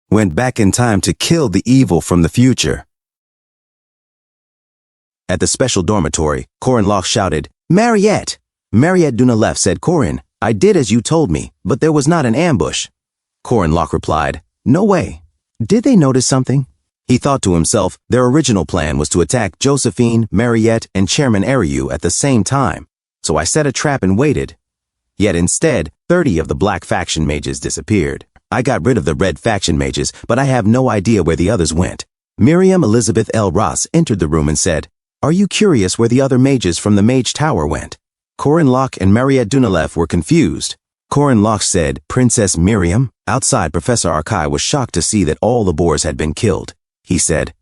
went back in time to kill the evil from the future. At the special dormitory, Corin Locke shouted, "Mariette!" Mariette Dunalef said, "Corin, I did as you told me, but there was not an ambush." Corin Locke replied, "No way. Did they notice something?" He thought to himself, their original plan was to attack Josephine, Mariette, and Chairman Ariu at the same time, so I set a trap and waited. Yet instead, 30 of the black faction mages disappeared. I got rid of the red faction mages, but I have no idea where the others went. Miriam Elizabeth L. Ross entered the room and said, "Are you curious where the other mages from the Mage Tower went?" Corin Locke and Mariette Dunalef were confused. Corin Locke said, "Princess Miriam?" Outside, Professor Arkai was shocked to see that all the boars had been killed. He said,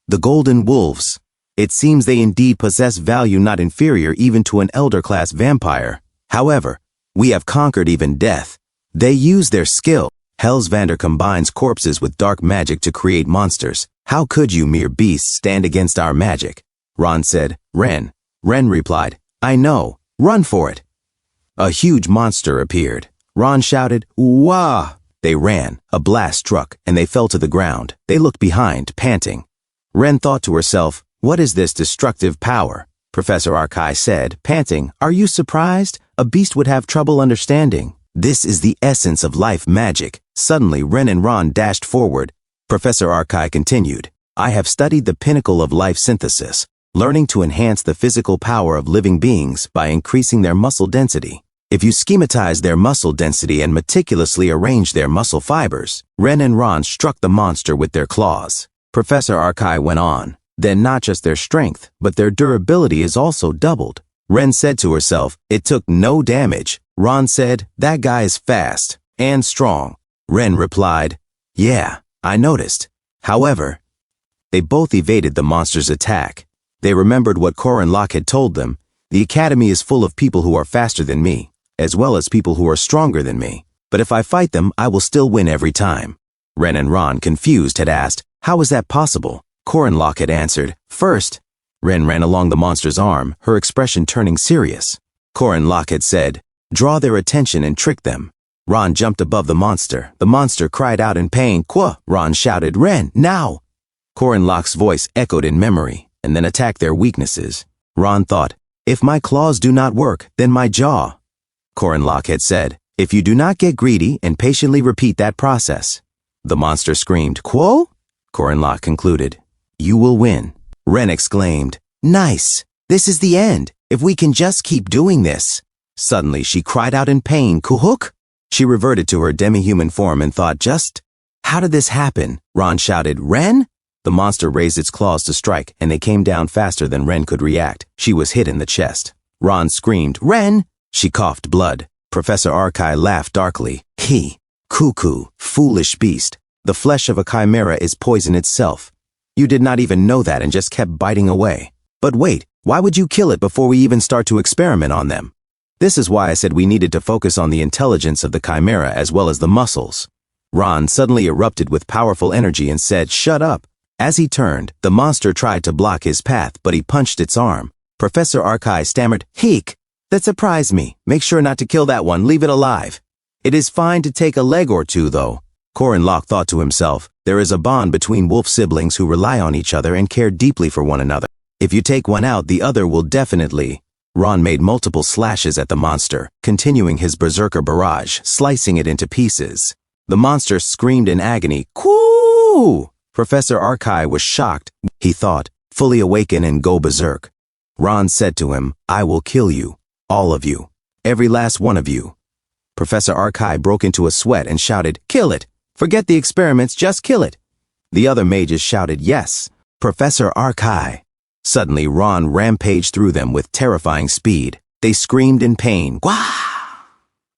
"The golden wolves. It seems they indeed possess value not inferior even to an elder-class vampire. However, we have conquered even death. They use their skill. Hellsvander combines corpses with dark magic to create monsters. How could you mere beasts stand against our magic?" Ron said, "Ren." Ren replied, "I know. Run for it." A huge monster appeared. Ron shouted, "Wah!" They ran, a blast struck, and they fell to the ground. They looked behind, panting. Ren thought to herself, "What is this destructive power?" Professor Arkai said, panting, "Are you surprised? A beast would have trouble understanding. This is the essence of life magic." Suddenly, Ren and Ron dashed forward. Professor Arkai continued, "I have studied the pinnacle of life synthesis, learning to enhance the physical power of living beings by increasing their muscle density. If you schematize their muscle density and meticulously arrange their muscle fibers." Ren and Ron struck the monster with their claws. Professor Arkai went on, "Then not just their strength, but their durability is also doubled." Ren said to herself, "It took no damage." Ron said, "That guy is fast and strong." Ren replied, "Yeah, I noticed. However," they both evaded the monster's attack. They remembered what Corin Locke had told them. "The academy is full of people who are faster than me, as well as people who are stronger than me. But if I fight them, I will still win every time." Ren and Ron, confused, had asked, "How is that possible?" Corin Locke had answered, "First." Ren ran along the monster's arm, her expression turning serious. Corin Locke had said, "Draw their attention and trick them." Ron jumped above the monster. The monster cried out in pain. "Qua!" Ron shouted, "Ren, now!" Corin Locke's voice echoed in memory, and then attacked their weaknesses. Ron thought, "If my claws do not work, then my jaw." Corin Locke had said, "If you do not get greedy and patiently repeat that process." The monster screamed, "Quo?" Corin Locke concluded, "You will win." Ren exclaimed, "Nice! This is the end, if we can just keep doing this." Suddenly she cried out in pain, "Kuhuk?" She reverted to her demi-human form and thought, how did this happen?" Ron shouted, "Ren?" The monster raised its claws to strike, and they came down faster than Ren could react. She was hit in the chest. Ron screamed, "Ren!" She coughed blood. Professor Arkai laughed darkly. "Cuckoo, foolish beast. The flesh of a chimera is poison itself. You did not even know that and just kept biting away. But wait, why would you kill it before we even start to experiment on them?" This is why I said we needed to focus on the intelligence of the chimera as well as the muscles. Ron suddenly erupted with powerful energy and said, "Shut up." As he turned, the monster tried to block his path, but he punched its arm. Professor Arkai stammered, "Heek! That surprised me. Make sure not to kill that one. Leave it alive." "It is fine to take a leg or two, though." Corin Locke thought to himself, there is a bond between wolf siblings who rely on each other and care deeply for one another. If you take one out, the other will definitely. Ron made multiple slashes at the monster, continuing his berserker barrage, slicing it into pieces. The monster screamed in agony, "Coo!" Professor Arkai was shocked. He thought, fully awaken and go berserk. Ron said to him, "I will kill you. All of you. Every last one of you." Professor Arkai broke into a sweat and shouted, "Kill it! Forget the experiments, just kill it!" The other mages shouted, "Yes, Professor Arkai." Suddenly, Ron rampaged through them with terrifying speed. They screamed in pain, "Wah!"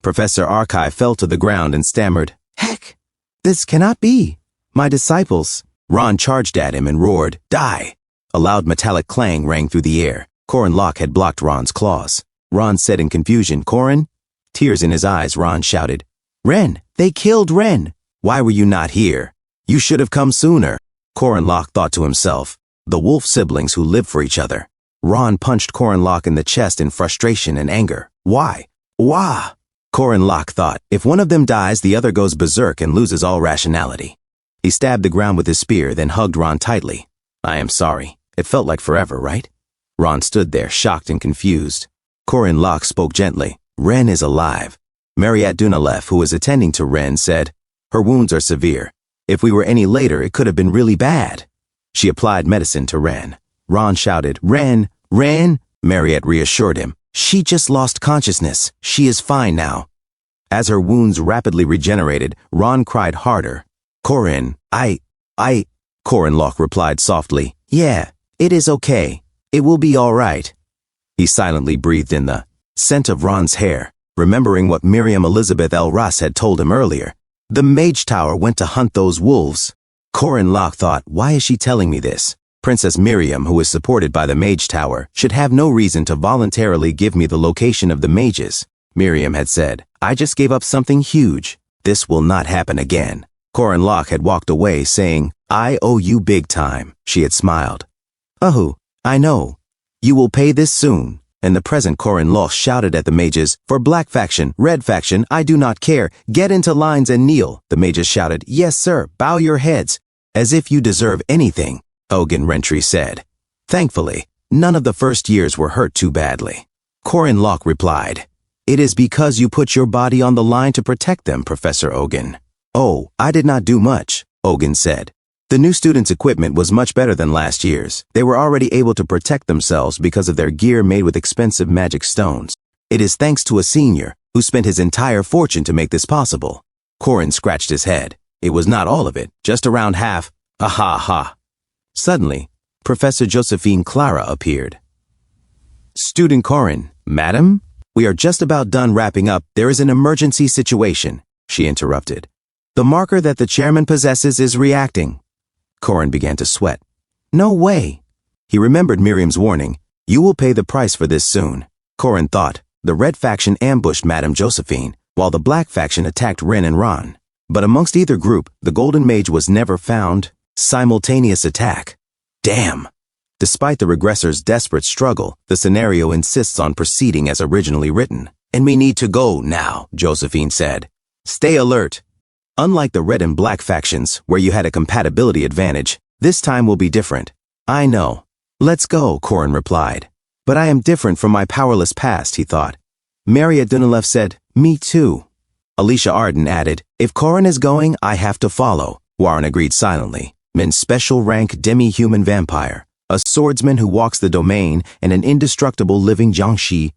Professor Arkai fell to the ground and stammered, "Heck, this cannot be. My disciples." Ron charged at him and roared, "Die!" A loud metallic clang rang through the air. Corin Locke had blocked Ron's claws. Ron said in confusion, "Corin?" Tears in his eyes, Ron shouted, "Ren! They killed Ren! Why were you not here? You should have come sooner." Corin Locke thought to himself, the wolf siblings who live for each other. Ron punched Corin Locke in the chest in frustration and anger. "Why? Wah!" Corin Locke thought, if one of them dies, the other goes berserk and loses all rationality. He stabbed the ground with his spear, then hugged Ron tightly. I am sorry. It felt like forever, right? Ron stood there, shocked and confused. Corin Locke spoke gently. Ren is alive. Mariette Dunalef, who was attending to Ren, said, her wounds are severe. If we were any later, it could have been really bad. She applied medicine to Ren. Ron shouted, Ren! Ren! Mariette reassured him. She just lost consciousness. She is fine now. As her wounds rapidly regenerated, Ron cried harder. Corin, Corin Locke replied softly. Yeah, it is okay. It will be all right. He silently breathed in the scent of Ron's hair, remembering what Miriam Elizabeth L. Ross had told him earlier. The Mage Tower went to hunt those wolves. Corin Locke thought, why is she telling me this? Princess Miriam, who is supported by the Mage Tower, should have no reason to voluntarily give me the location of the mages. Miriam had said, I just gave up something huge. This will not happen again. Corin Locke had walked away saying, I owe you big time. She had smiled. Oh, I know. You will pay this soon. In the present, Corin Locke shouted at the mages, for black faction, red faction, I do not care. Get into lines and kneel. The mages shouted, yes, sir, bow your heads. As if you deserve anything, Ogun Rentry said. Thankfully, none of the first years were hurt too badly. Corin Locke replied, it is because you put your body on the line to protect them, Professor Ogun. Oh, I did not do much, Ogun said. The new students' equipment was much better than last year's. They were already able to protect themselves because of their gear made with expensive magic stones. It is thanks to a senior who spent his entire fortune to make this possible. Corin scratched his head. It was not all of it, just around half. Ha. Suddenly, Professor Josephine Clara appeared. Student Corin, Madam? We are just about done wrapping up. There is an emergency situation, she interrupted. The marker that the chairman possesses is reacting. Corin began to sweat. No way. He remembered Miriam's warning. You will pay the price for this soon. Corin thought. The red faction ambushed Madame Josephine, while the black faction attacked Ren and Ron. But amongst either group, the Golden Mage was never found. Simultaneous attack. Damn. Despite the regressor's desperate struggle, the scenario insists on proceeding as originally written. And we need to go now, Josephine said. Stay alert. Unlike the red and black factions, where you had a compatibility advantage, this time will be different. I know. Let's go, Corin replied. But I am different from my powerless past, he thought. Mariette Dunalef said, me too. Alicia Arden added, if Corin is going, I have to follow. Warren agreed silently. Men special rank demi-human vampire, a swordsman who walks the domain, and an indestructible living Jiangshi.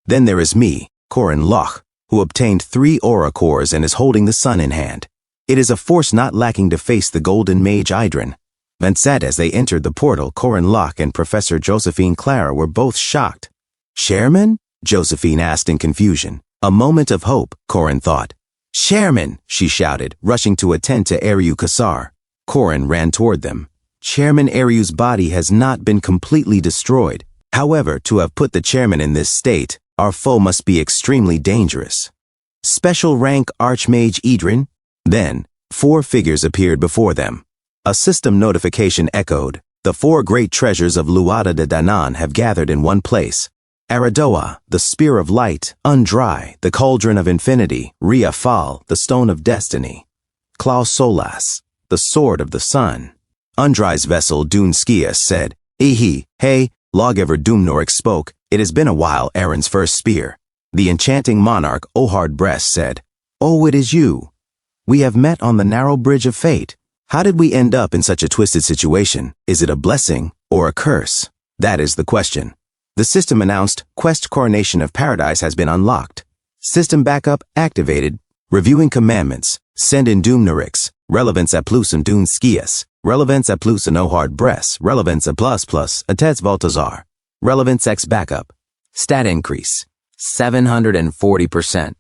Then there is me, Corin Locke, who obtained 3 aura cores and is holding the sun in hand. It is a force not lacking to face the Golden Mage Idrin. And said as they entered the portal, Corin Locke and Professor Josephine Clara were both shocked. Chairman? Josephine asked in confusion. A moment of hope, Corin thought. Chairman, she shouted, rushing to attend to Ariu Kassar. Corin ran toward them. Chairman Ariu's body has not been completely destroyed. However, to have put the chairman in this state, our foe must be extremely dangerous. Special rank Archmage Idrin. Then, 4 figures appeared before them. A system notification echoed. The 4 great treasures of Luada de Danann have gathered in one place. Aradoa, the Spear of Light, Undry, the Cauldron of Infinity, Ria Fal, the Stone of Destiny. Klaus Solas, the Sword of the Sun. Undry's vessel, Dune Skias, said, hey, Lawgiver Doomnorik spoke. It has been a while, Aaron's first spear. The enchanting monarch, Ohard Breast, said, oh, it is you. We have met on the narrow bridge of fate. How did we end up in such a twisted situation? Is it a blessing or a curse? That is the question. The system announced, Quest Coronation of Paradise has been unlocked. System backup activated. Reviewing commandments. Send in Doomnorix. Relevance a plus and Dune Skias. Relevance a plus and Ohard Breast. Relevance a plus, Atez Baltazar. Relevance X backup. Stat increase. 740%.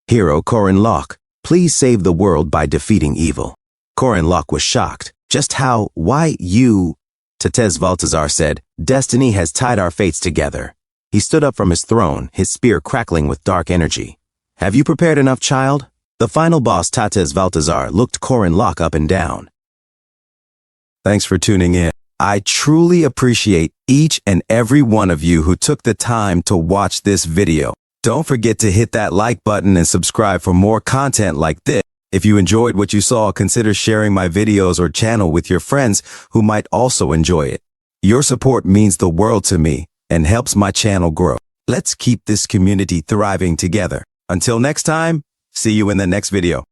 Hero Corin Locke. Please save the world by defeating evil. Corin Locke was shocked. Just how, why you? Tatez Baltazar said, Destiny has tied our fates together. He stood up from his throne, his spear crackling with dark energy. Have you prepared enough, child? The final boss, Tatez Baltazar, looked Corin Locke up and down. Thanks for tuning in. I truly appreciate each and every one of you who took the time to watch this video. Don't forget to hit that like button and subscribe for more content like this. If you enjoyed what you saw, consider sharing my videos or channel with your friends who might also enjoy it. Your support means the world to me and helps my channel grow. Let's keep this community thriving together. Until next time, see you in the next video.